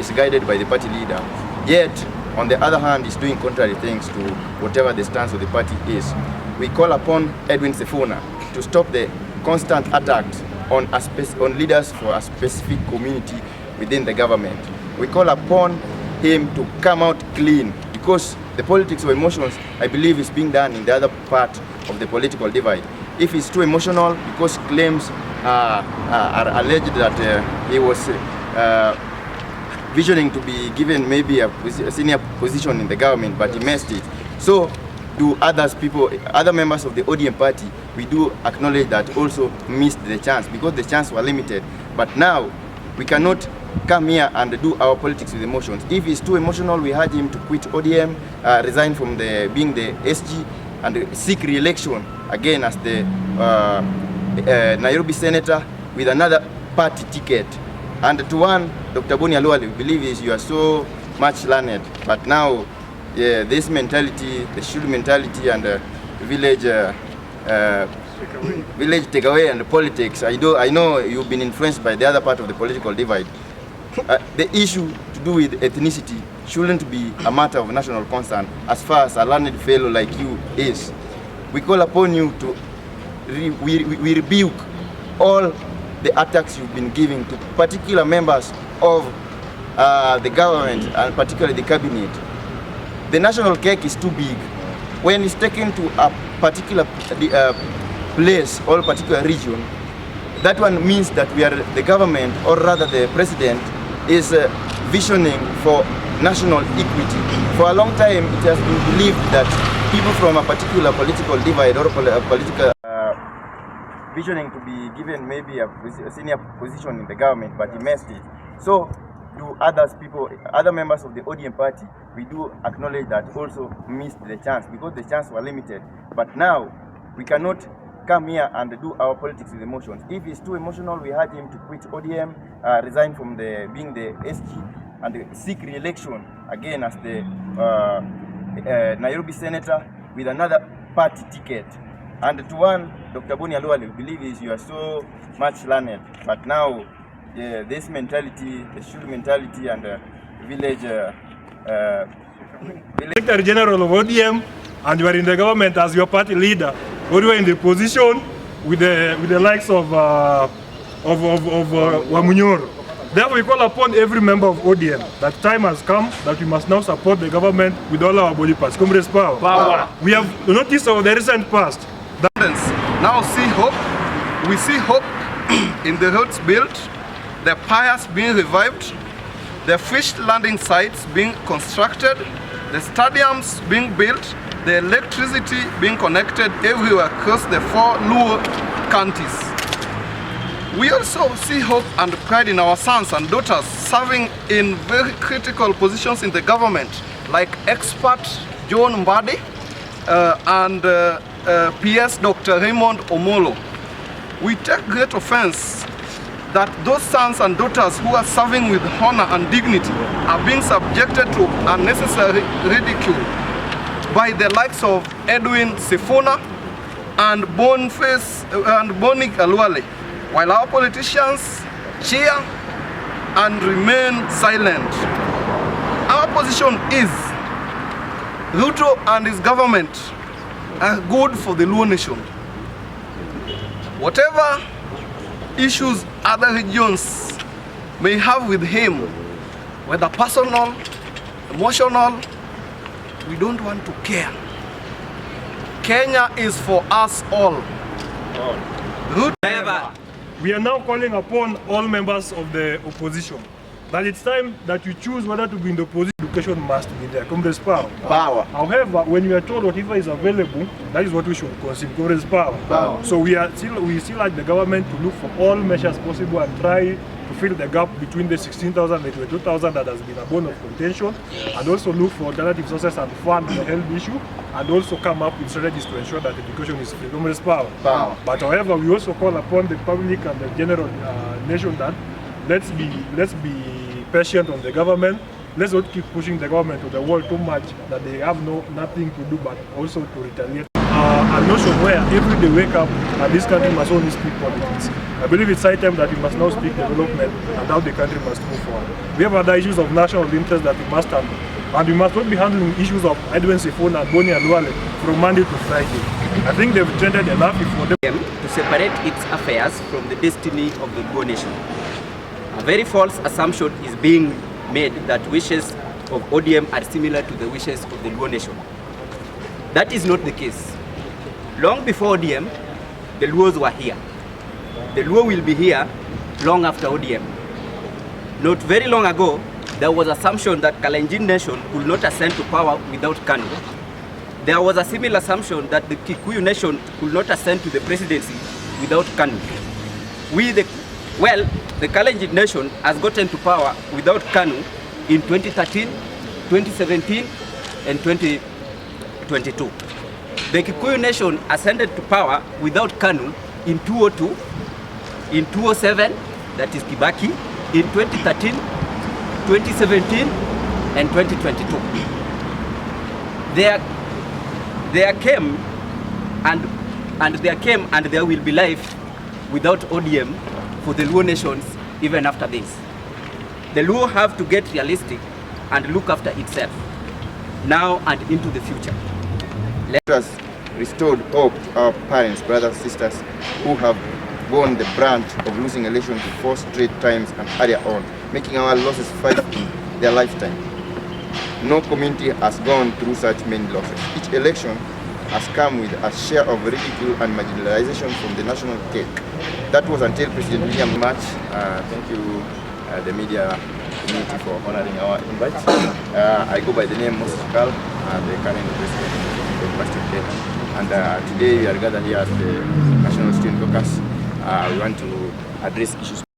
misguided by the party leader. Yet, on the other hand, is doing contrary things to whatever the stance of the party is. We call upon Edwin Sifuna to stop the constant attacks on leaders for a specific community within the government. We call upon him to come out clean, because the politics of emotions, I believe, is being done in the other part of the political divide. If he's too emotional, because claims are alleged that he was visioning to be given maybe a senior position in the government, but he missed it. So do other members of the ODM party, we do acknowledge that also missed the chance, because the chance was limited. But now we cannot come here and do our politics with emotions. If he's too emotional, we urge him to quit ODM, resign from being the SG, and seek re-election again as the Nairobi senator with another party ticket. And to one, Dr. Boni Khalwale, we believe you are so much learned, but now this mentality, the Shulu mentality, and village takeaway and politics, I know you've been influenced by the other part of the political divide. The issue to do with ethnicity shouldn't be a matter of national concern as far as a learned fellow like you is. We call upon you to, we rebuke all the attacks you've been giving to particular members of the government, and particularly the cabinet. The national cake is too big. When it's taken to a particular place or particular region, that one means that we are the government, or rather the president, is visioning for national equity. For a long time, it has been believed that people from a particular political divide or political visioning to be given maybe a senior position in the government, but he missed it. So do other members of the ODM party, we do acknowledge that also missed the chance, because the chance was limited. But now we cannot come here and do our politics with emotions. If he's too emotional, we urge him to quit ODM, resign from being the SG, and seek re-election again as the Nairobi senator with another party ticket. And to one, Dr. Boni Khalwale, we believe you are so much learned, but now this mentality, the Shulu mentality, and village Secretary General of ODM, and you are in the government as your party leader, or you are in the position with the likes of Wamunyoro. Therefore, we call upon every member of ODM that time has come that we must now support the government with all our body parts. Comrades, power. Power. We have noticed of the recent past that now see hope. We see hope in the roads built, the piers being revived, the fish landing sites being constructed, the stadiums being built, the electricity being connected everywhere across the 4 Luo counties. We also see hope and pride in our sons and daughters serving in very critical positions in the government, like expert John Mbadi and PS Dr. Raymond Omolo. We take great offense that those sons and daughters who are serving with honor and dignity are being subjected to unnecessary ridicule by the likes of Edwin Sifuna and Boni Khalwale, while our politicians cheer and remain silent. Our position is Ruto and his government are good for the Luo nation. Whatever issues other regions may have with him, whether personal, emotional, we don't want to care. Kenya is for us all. we are now calling upon all members of the opposition that it's time that you choose whether to be in the opposition. Education must be there. Comrades, power. Power. However, when you are told whatever is available, that is what we should consider. Comrades, power. Power. So we still like the government to look for all measures possible and try to fill the gap between the 16,000 and 22,000 that has been a bone of contention, and also look for alternative sources and fund the health issue, and also come up with strategies to ensure that education is free. Comrades, power. Power. But however, we also call upon the public and the general nation that let's be patient on the government. Let's not keep pushing the government to the wall too much that they have nothing to do but also to retaliate. a notion where every day wake up and this country must only speak politics. I believe it's high time that we must now speak development and how the country must move forward. We have other issues of national interest that we must handle. And we must not be handling issues of Edwin Sifuna and Boni Khalwale from Monday to Friday. I think they've trended enough for them to separate its affairs from the destiny of the Luo nation. A very false assumption is being made that wishes of ODM are similar to the wishes of the Luo nation. That is not the case. Long before ODM, the Luos were here. The Luo will be here long after ODM. Not very long ago, there was assumption that Kalenjin nation could not ascend to power without Kanu. There was a similar assumption that the Kikuyu nation could not ascend to the presidency without Kanu. The Kalenjin nation has gotten to power without Kanu in 2013, 2017, and 2022. The Kikuyu nation ascended to power without Kanu in 2002, in 2007, that is Kibaki, in 2013, 2017, and 2022. There came and there will be life without ODM for the Luo nations even after this. The Luo have to get realistic and look after itself now and into the future. Let us restore hope to our parents, brothers, sisters who have borne the brunt of losing elections to 4 straight times and earlier on, making our losses 5 in their lifetime. No community has gone through such many losses. Each election has come with a share of ridicule and marginalization from the national cake. That was until President William March. Thank you, the media community, for honoring our invite. I go by the name Moses Kal, the current president of the University of Kenya. And today we are gathered here at the National Student Caucus. We want to address issues